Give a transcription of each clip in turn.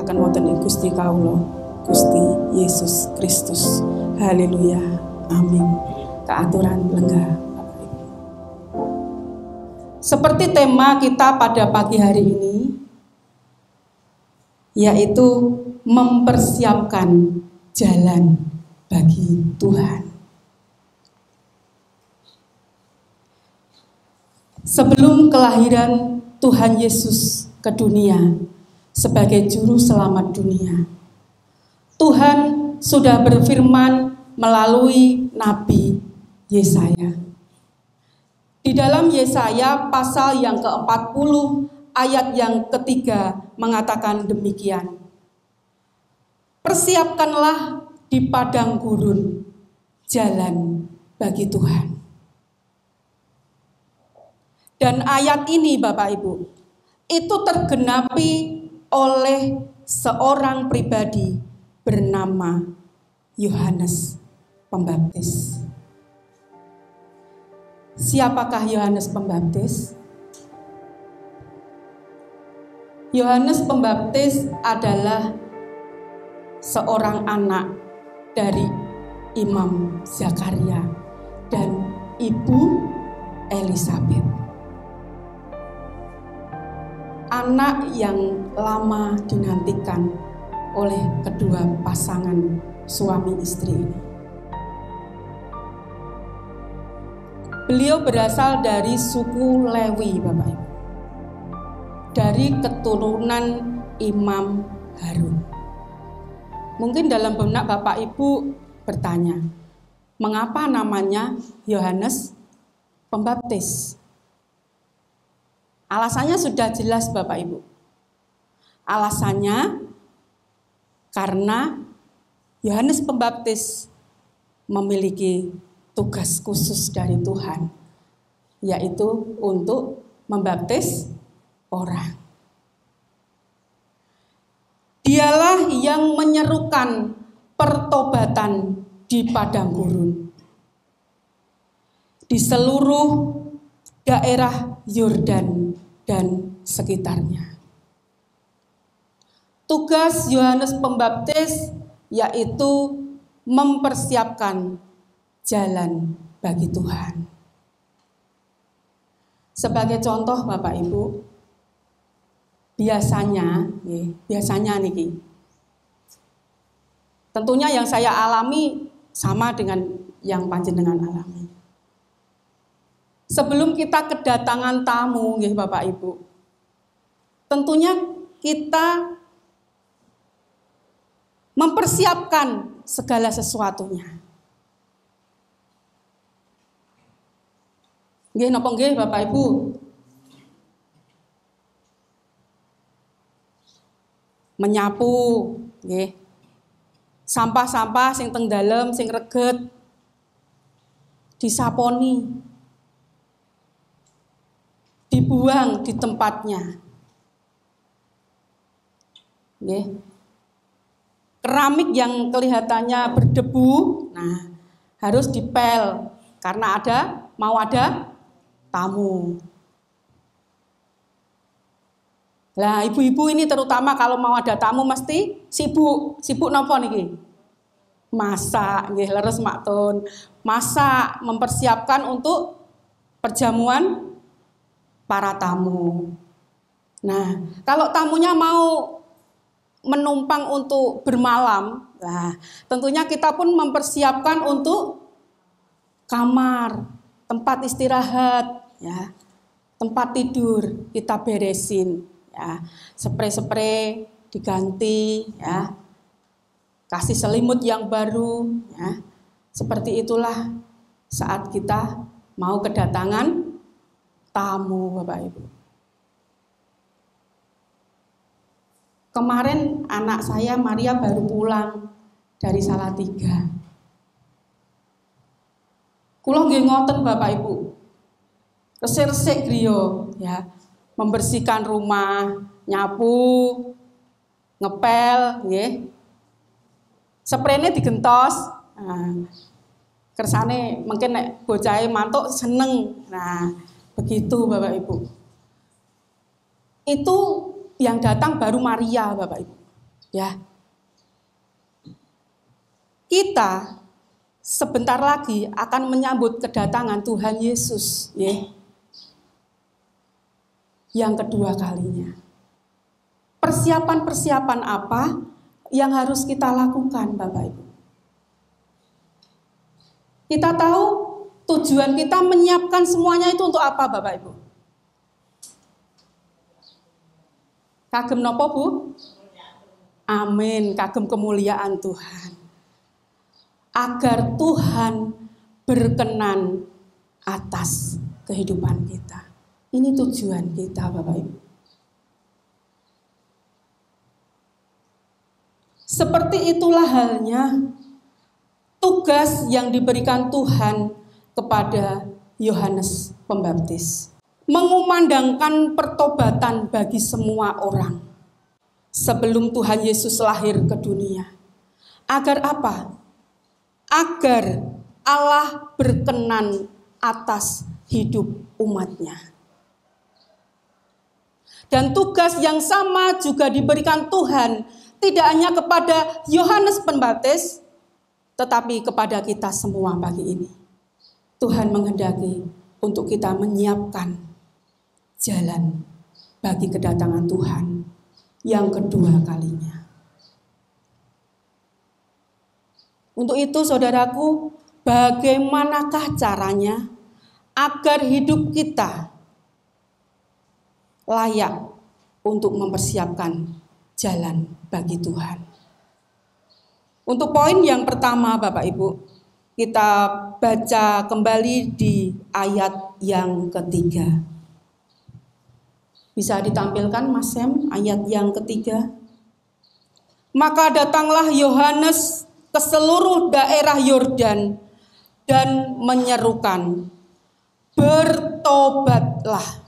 nyerahkan wonten ing Gusti kawula, Gusti Yesus Kristus. Haleluya. Amin. Keaturan lenggah. Seperti tema kita pada pagi hari ini, yaitu mempersiapkan jalan bagi Tuhan. Sebelum kelahiran Tuhan Yesus ke dunia sebagai juru selamat dunia, Tuhan sudah berfirman melalui Nabi Yesaya. Di dalam Yesaya pasal yang ke-40 ayat yang ketiga mengatakan demikian. Persiapkanlah di padang gurun jalan bagi Tuhan. Dan ayat ini Bapak Ibu, itu tergenapi oleh seorang pribadi bernama Yohanes Pembaptis. Siapakah Yohanes Pembaptis? Yohanes Pembaptis adalah seorang anak dari Imam Zakaria dan Ibu Elisabet. Anak yang lama dinantikan oleh kedua pasangan suami istri ini. Beliau berasal dari suku Lewi, Bapak Ibu. Dari keturunan Imam Harun. Mungkin dalam benak Bapak Ibu bertanya, mengapa namanya Yohanes Pembaptis? Alasannya sudah jelas Bapak Ibu. Alasannya karena Yohanes Pembaptis memiliki tugas khusus dari Tuhan, yaitu untuk membaptis orang. Dialah yang menyerukan pertobatan di padang gurun, di seluruh daerah Yordan dan sekitarnya. Tugas Yohanes Pembaptis yaitu mempersiapkan jalan bagi Tuhan. Sebagai contoh Bapak Ibu, biasanya niki, tentunya yang saya alami sama dengan yang panjenengan alami. Sebelum kita kedatangan tamu, Bapak Ibu, tentunya kita mempersiapkan segala sesuatunya. Nggih napa nggih Bapak Ibu? Menyapu, nggih. Sampah-sampah sing teng dalem sing reget disaponi. Dibuang di tempatnya. Nggih. Keramik yang kelihatannya berdebu, nah harus dipel karena mau ada tamu. Lah ibu-ibu ini terutama kalau mau ada tamu mesti sibuk napa niki? Masak, nggih leres maktun. Masak, mempersiapkan untuk perjamuan para tamu. Nah, kalau tamunya mau menumpang untuk bermalam, nah tentunya kita pun mempersiapkan untuk kamar, tempat istirahat, ya, tempat tidur kita beresin, ya, spray diganti, ya, kasih selimut yang baru, ya, seperti itulah saat kita mau kedatangan tamu, Bapak Ibu. Kemarin anak saya Maria baru pulang dari Salatiga. Kula nggih ngoten Bapak Ibu. Resik-resik griya, ya, membersihkan rumah, nyapu, ngepel, nggih. Sprene digentos. Nah, kersane mungkin nek bocahe mantuk seneng. Nah, begitu Bapak Ibu. Itu yang datang baru Maria Bapak Ibu. Ya. Kita sebentar lagi akan menyambut kedatangan Tuhan Yesus, ya. Yang kedua kalinya. Persiapan-persiapan apa yang harus kita lakukan, Bapak Ibu? Kita tahu tujuan kita menyiapkan semuanya itu untuk apa, Bapak Ibu? Kagem nopo, Bu? Amin, kagem kemuliaan Tuhan. Agar Tuhan berkenan atas kehidupan kita. Ini tujuan kita, Bapak Ibu. Seperti itulah halnya tugas yang diberikan Tuhan kepada Yohanes Pembaptis. Mengumandangkan pertobatan bagi semua orang sebelum Tuhan Yesus lahir ke dunia. Agar apa? Agar Allah berkenan atas hidup umatnya. Dan tugas yang sama juga diberikan Tuhan tidak hanya kepada Yohanes Pembaptis, tetapi kepada kita semua pagi ini. Tuhan menghendaki untuk kita menyiapkan jalan bagi kedatangan Tuhan yang kedua kalinya. Untuk itu saudaraku, bagaimanakah caranya agar hidup kita layak untuk mempersiapkan jalan bagi Tuhan? Untuk poin yang pertama, Bapak Ibu, kita baca kembali di ayat yang ketiga. Bisa ditampilkan Mas Sem ayat yang ketiga. Maka datanglah Yohanes ke seluruh daerah Yordan dan menyerukan, bertobatlah.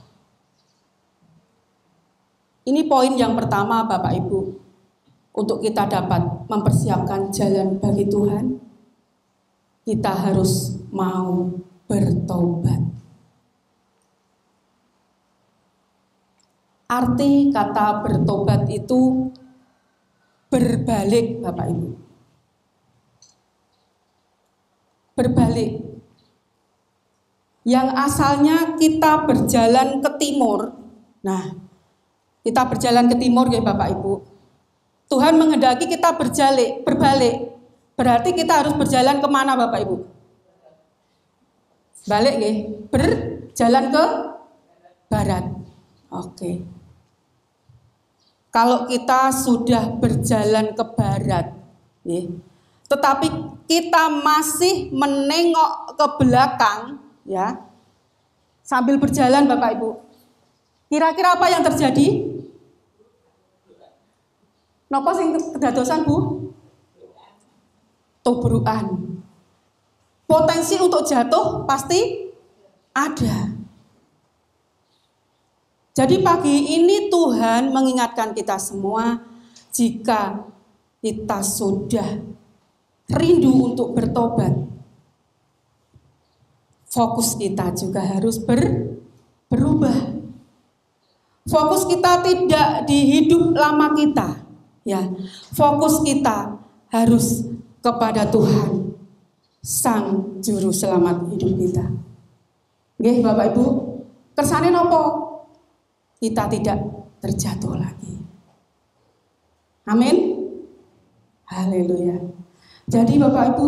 Ini poin yang pertama, Bapak Ibu, untuk kita dapat mempersiapkan jalan bagi Tuhan. Kita harus mau bertobat. Arti kata bertobat itu berbalik, Bapak Ibu. Berbalik. Yang asalnya kita berjalan ke timur. Nah, kita berjalan ke timur ya Bapak Ibu. Tuhan menghendaki kita berbalik. Berarti kita harus berjalan kemana Bapak Ibu? Balik ya, berjalan ke barat. Oke. Kalau kita sudah berjalan ke barat, ya, tetapi kita masih menengok ke belakang, ya, sambil berjalan Bapak Ibu, kira-kira apa yang terjadi? Napa sing kedadosan Bu? Tobrukan. Potensi untuk jatuh pasti ada. Jadi pagi ini Tuhan mengingatkan kita semua, jika kita sudah rindu untuk bertobat, fokus kita juga harus berubah. Fokus kita tidak di hidup lama kita, ya. Fokus kita harus kepada Tuhan, Sang Juru Selamat hidup kita. Nggih Bapak Ibu, kersane nopo? Kita tidak terjatuh lagi. Amin. Haleluya. Jadi Bapak Ibu,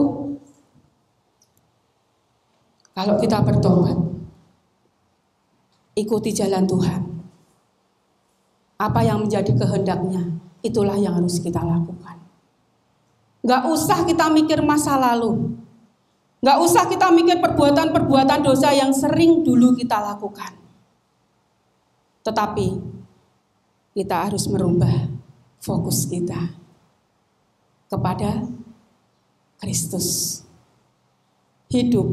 kalau kita bertobat, ikuti jalan Tuhan. Apa yang menjadi kehendaknya, itulah yang harus kita lakukan. Gak usah kita mikir masa lalu. Gak usah kita mikir perbuatan-perbuatan dosa yang sering dulu kita lakukan. Tetapi kita harus merubah fokus kita kepada Kristus. Hidup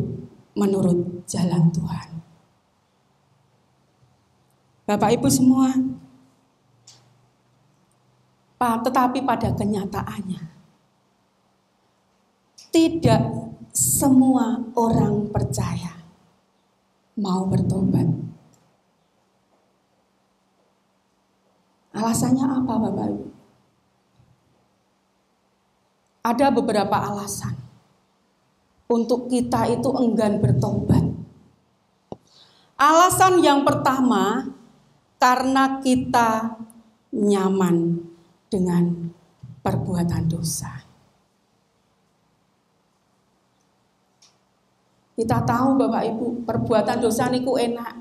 menurut jalan Tuhan. Bapak Ibu semua, tetapi pada kenyataannya, tidak semua orang percaya mau bertobat. Alasannya apa Bapak Ibu? Ada beberapa alasan untuk kita itu enggan bertobat. Alasan yang pertama, karena kita nyaman dengan perbuatan dosa. Kita tahu Bapak Ibu, perbuatan dosa niku enak.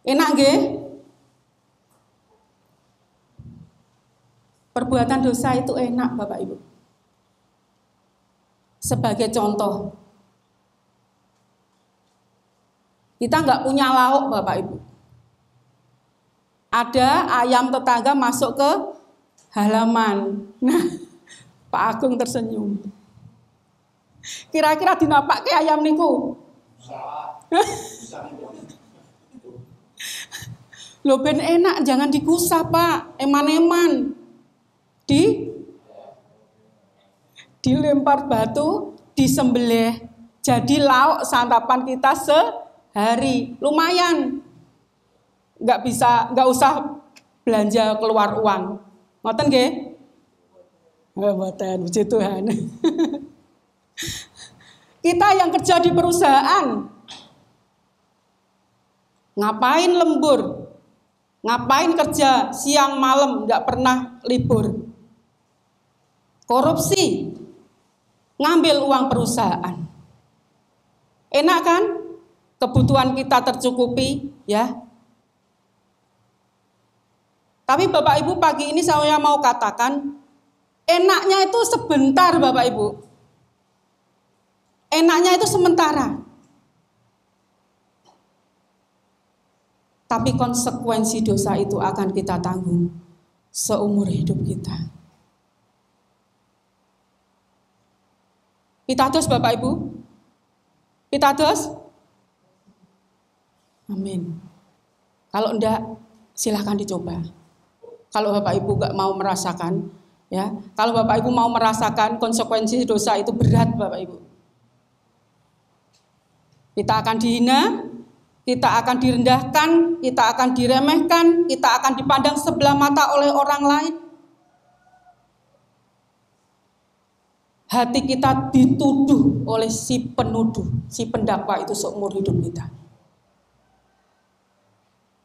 Enak nggih? Perbuatan dosa itu enak Bapak Ibu. Sebagai contoh, kita nggak punya lauk Bapak Ibu. Ada ayam tetangga masuk ke halaman. Nah, Pak Agung tersenyum. Kira-kira dinapak ke ayam niku? Loh ben enak, jangan digusah Pak, eman-eman. Dilempar batu, disembelih. Jadi lauk santapan kita sehari. Lumayan. Nggak usah belanja keluar uang. Ngoten nggih? Mboten, puji Tuhan. Kita yang kerja di perusahaan, ngapain lembur? Ngapain kerja siang malam, nggak pernah libur? Korupsi, ngambil uang perusahaan. Enak kan? Kebutuhan kita tercukupi, ya. Tapi Bapak Ibu pagi ini saya mau katakan, enaknya itu sebentar Bapak Ibu. Enaknya itu sementara. Tapi konsekuensi dosa itu akan kita tanggung seumur hidup kita. Pitados Bapak Ibu? Pitados? Amin. Kalau enggak, silahkan dicoba. Kalau Bapak Ibu enggak mau merasakan, ya. Kalau Bapak Ibu mau merasakan konsekuensi dosa itu berat Bapak Ibu. Kita akan dihina, kita akan direndahkan, kita akan diremehkan, kita akan dipandang sebelah mata oleh orang lain. Hati kita dituduh oleh si penuduh, si pendakwa itu seumur hidup kita.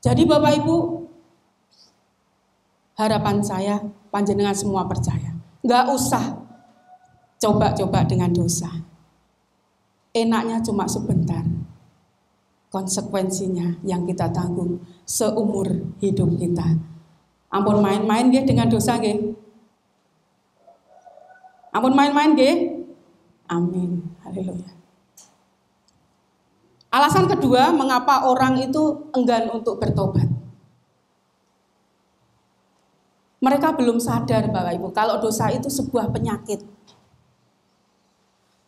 Jadi Bapak Ibu, harapan saya panjenengan semua percaya, nggak usah coba-coba dengan dosa. Enaknya cuma sebentar, konsekuensinya yang kita tanggung seumur hidup kita. Ampun main-main nggih dengan dosa nggih. Ampun main-main nggih. Amin. Haleluya. Alasan kedua, mengapa orang itu enggan untuk bertobat. Mereka belum sadar Bapak Ibu, kalau dosa itu sebuah penyakit.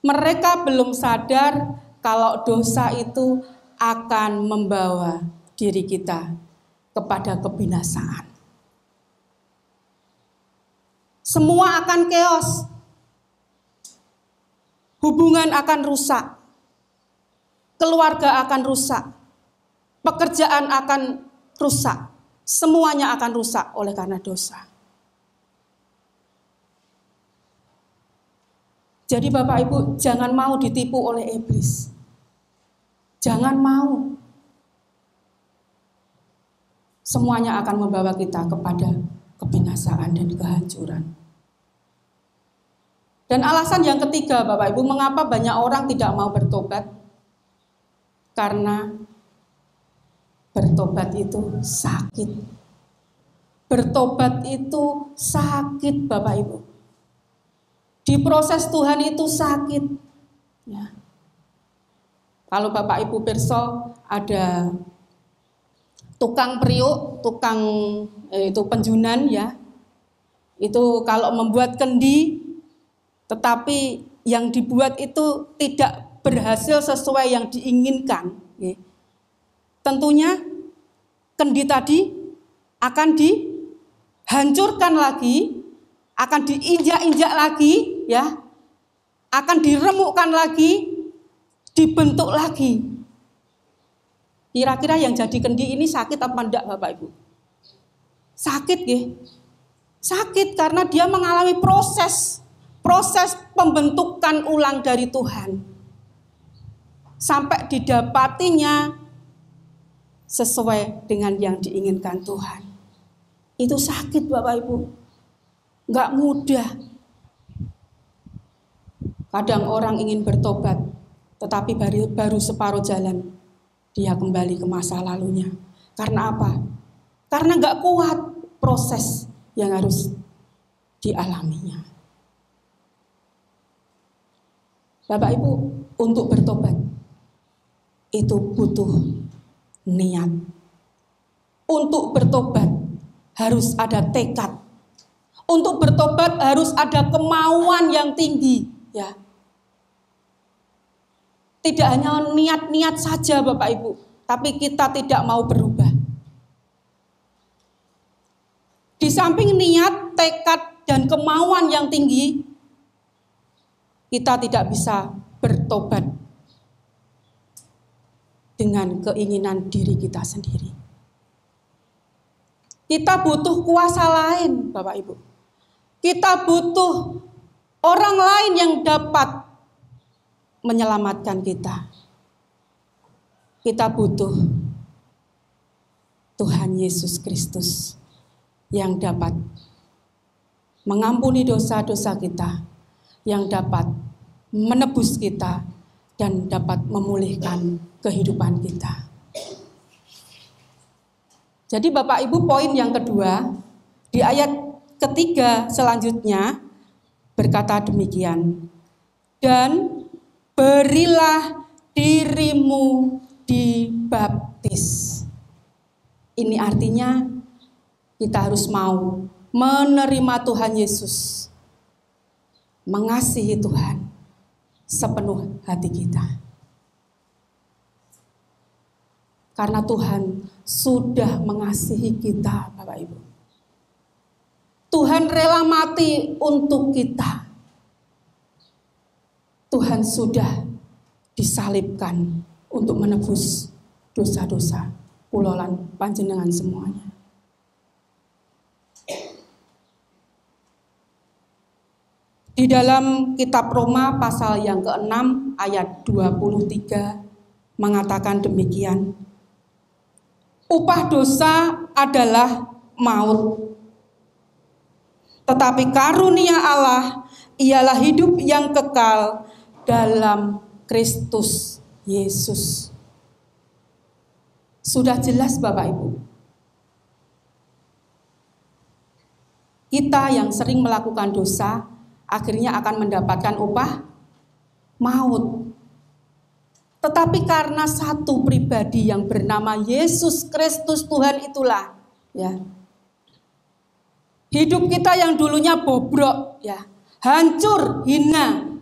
Mereka belum sadar kalau dosa itu akan membawa diri kita kepada kebinasaan. Semua akan keos. Hubungan akan rusak. Keluarga akan rusak. Pekerjaan akan rusak. Semuanya akan rusak oleh karena dosa. Jadi Bapak Ibu jangan mau ditipu oleh iblis. Jangan mau. Semuanya akan membawa kita kepada kebinasaan dan kehancuran. Dan alasan yang ketiga Bapak Ibu, mengapa banyak orang tidak mau bertobat? Karena bertobat itu sakit. Bertobat itu sakit Bapak Ibu. Di proses Tuhan itu sakit. Ya. Kalau Bapak Ibu pirsa ada tukang periuk, tukang itu penjunan ya. Itu kalau membuat kendi, tetapi yang dibuat itu tidak berhasil sesuai yang diinginkan. Ya. Tentunya kendi tadi akan dihancurkan lagi, akan diinjak-injak lagi, ya, akan diremukkan lagi, dibentuk lagi. Kira-kira yang jadi kendi ini sakit apa enggak Bapak Ibu? Sakit ya. Sakit karena dia mengalami proses proses pembentukan ulang dari Tuhan sampai didapatinya sesuai dengan yang diinginkan Tuhan. Itu sakit Bapak Ibu, gak mudah. Kadang orang ingin bertobat, tetapi baru separuh jalan dia kembali ke masa lalunya. Karena apa? Karena gak kuat proses yang harus dialaminya. Bapak Ibu, untuk bertobat itu butuh niat. Untuk bertobat harus ada tekad. Untuk bertobat harus ada kemauan yang tinggi, ya. Tidak hanya niat-niat saja Bapak Ibu, tapi kita tidak mau berubah. Di samping niat, tekad, dan kemauan yang tinggi, kita tidak bisa bertobat dengan keinginan diri kita sendiri. Kita butuh kuasa lain, Bapak Ibu. Kita butuh orang lain yang dapat menyelamatkan kita. Kita butuh Tuhan Yesus Kristus yang dapat mengampuni dosa-dosa kita, yang dapat menebus kita, dan dapat memulihkan kehidupan kita. Jadi Bapak Ibu, poin yang kedua di ayat ketiga selanjutnya berkata demikian, dan berilah dirimu dibaptis. Ini artinya kita harus mau menerima Tuhan Yesus, mengasihi Tuhan sepenuh hati kita. Karena Tuhan sudah mengasihi kita, Bapak Ibu. Tuhan rela mati untuk kita. Tuhan sudah disalibkan untuk menebus dosa-dosa kulolan panjenengan semuanya. Di dalam kitab Roma pasal yang ke-6 ayat 23 mengatakan demikian. Upah dosa adalah maut. Tetapi karunia Allah ialah hidup yang kekal dalam Kristus Yesus. Sudah jelas Bapak Ibu. Kita yang sering melakukan dosa akhirnya akan mendapatkan upah maut. Tetapi karena satu pribadi yang bernama Yesus Kristus Tuhan itulah, ya. Hidup kita yang dulunya bobrok, ya, hancur, hina,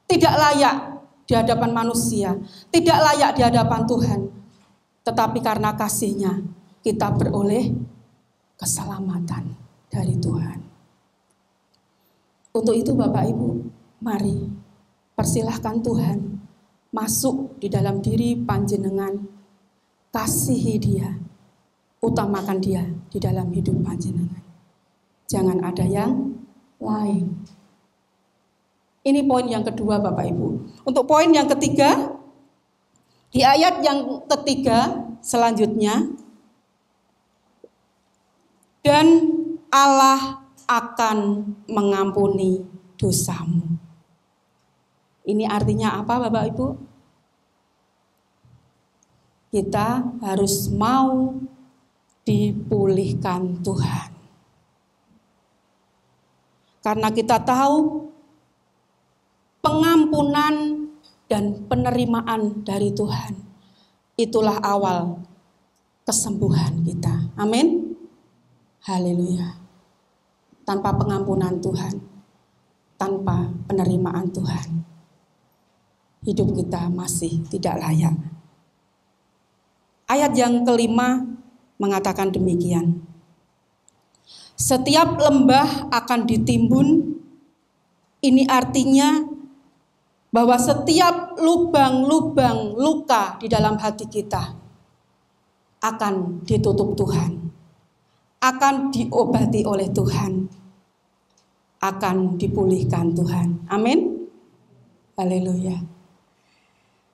tidak layak di hadapan manusia, tidak layak di hadapan Tuhan. Tetapi karena kasih-Nya kita beroleh keselamatan dari Tuhan. Untuk itu Bapak Ibu, mari persilahkan Tuhan masuk di dalam diri panjenengan, kasihi Dia, utamakan Dia di dalam hidup panjenengan. Jangan ada yang lain. Ini poin yang kedua Bapak Ibu. Untuk poin yang ketiga, di ayat yang ketiga selanjutnya, dan Allah akan mengampuni dosamu. Ini artinya apa Bapak Ibu? Kita harus mau dipulihkan Tuhan. Karena kita tahu pengampunan dan penerimaan dari Tuhan, itulah awal kesembuhan kita. Amin. Haleluya. Tanpa pengampunan Tuhan, tanpa penerimaan Tuhan, hidup kita masih tidak layak. Ayat yang kelima mengatakan demikian. Setiap lembah akan ditimbun. Ini artinya bahwa setiap lubang-lubang luka di dalam hati kita akan ditutup Tuhan, akan diobati oleh Tuhan. akan dipulihkan Tuhan. Amin. Haleluya.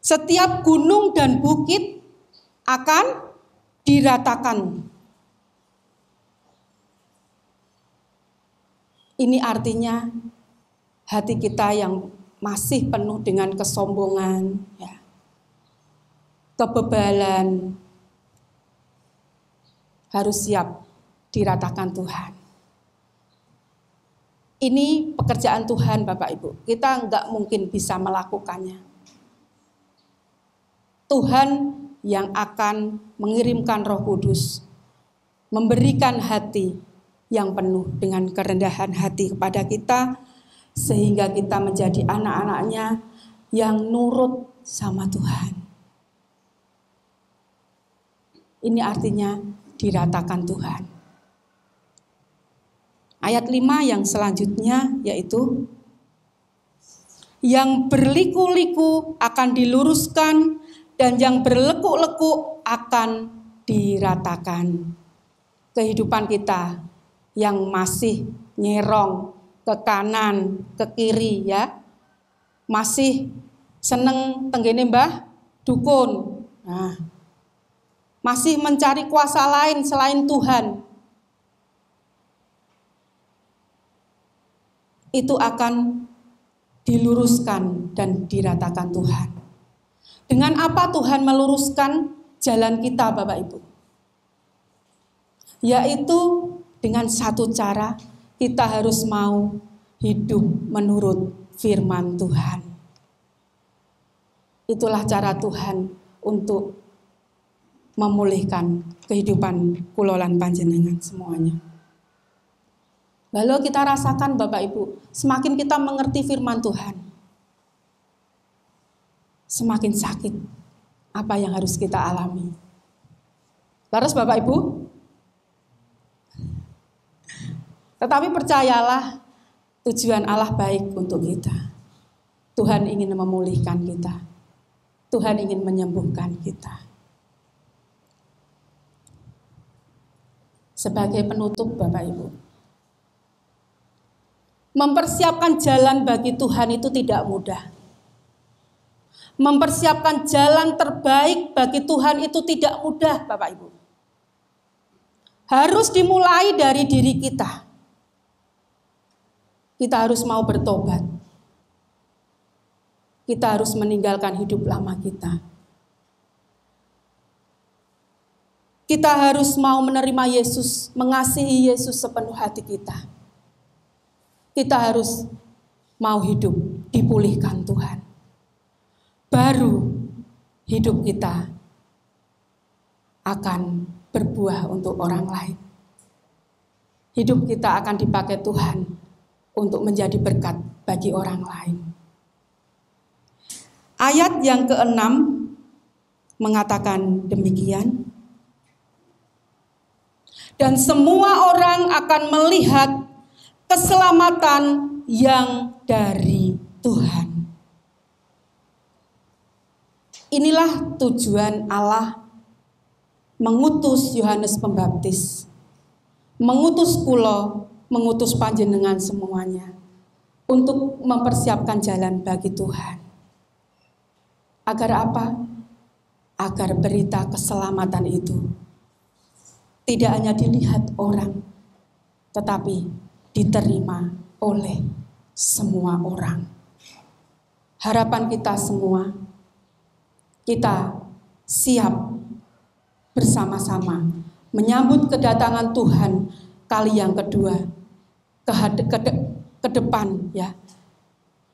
Setiap gunung dan bukit akan diratakan. Ini artinya hati kita yang masih penuh dengan kesombongan, ya, kebebalan, harus siap diratakan Tuhan. Ini pekerjaan Tuhan Bapak Ibu. Kita nggak mungkin bisa melakukannya. Tuhan yang akan mengirimkan Roh Kudus, memberikan hati yang penuh dengan kerendahan hati kepada kita, sehingga kita menjadi anak-anaknya yang nurut sama Tuhan. Ini artinya diratakan Tuhan. Ayat 5 yang selanjutnya yaitu, yang berliku-liku akan diluruskan dan yang berlekuk-lekuk akan diratakan. Kehidupan kita yang masih nyerong ke kanan, ke kiri, ya, masih seneng tenggene mbah dukun, nah, masih mencari kuasa lain selain Tuhan, itu akan diluruskan dan diratakan Tuhan. Dengan apa Tuhan meluruskan jalan kita Bapak Ibu? Yaitu dengan satu cara, kita harus mau hidup menurut firman Tuhan. Itulah cara Tuhan untuk memulihkan kehidupan kulolan panjenengan semuanya. Lalu kita rasakan Bapak Ibu, semakin kita mengerti firman Tuhan, semakin sakit apa yang harus kita alami. Terus Bapak Ibu, tetapi percayalah, tujuan Allah baik untuk kita. Tuhan ingin memulihkan kita. Tuhan ingin menyembuhkan kita. Sebagai penutup Bapak Ibu, mempersiapkan jalan bagi Tuhan itu tidak mudah. Mempersiapkan jalan terbaik bagi Tuhan itu tidak mudah Bapak Ibu. Harus dimulai dari diri kita. Kita harus mau bertobat. Kita harus meninggalkan hidup lama kita. Kita harus mau menerima Yesus, mengasihi Yesus sepenuh hati kita. Kita harus mau hidup dipulihkan Tuhan. Baru hidup kita akan berbuah untuk orang lain. Hidup kita akan dipakai Tuhan untuk menjadi berkat bagi orang lain. Ayat yang ke-6 mengatakan demikian. Dan semua orang akan melihat keselamatan yang dari Tuhan. Inilah tujuan Allah mengutus Yohanes Pembaptis, mengutus kulo, mengutus panjenengan semuanya untuk mempersiapkan jalan bagi Tuhan. Agar apa? Agar berita keselamatan itu tidak hanya dilihat orang, tetapi diterima oleh semua orang. Harapan kita semua, kita siap bersama-sama menyambut kedatangan Tuhan kali yang kedua ke depan, ya.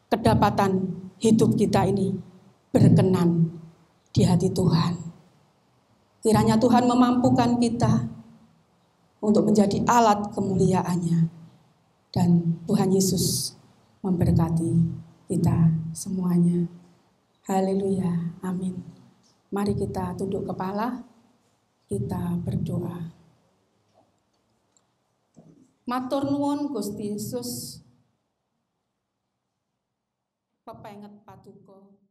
Kedapatan hidup kita ini berkenan di hati Tuhan. Kiranya Tuhan memampukan kita untuk menjadi alat kemuliaan-Nya, dan Tuhan Yesus memberkati kita semuanya. Haleluya, amin. Mari kita tunduk kepala, kita berdoa. Matur nuwun Gusti Yesus, pepenget patuko.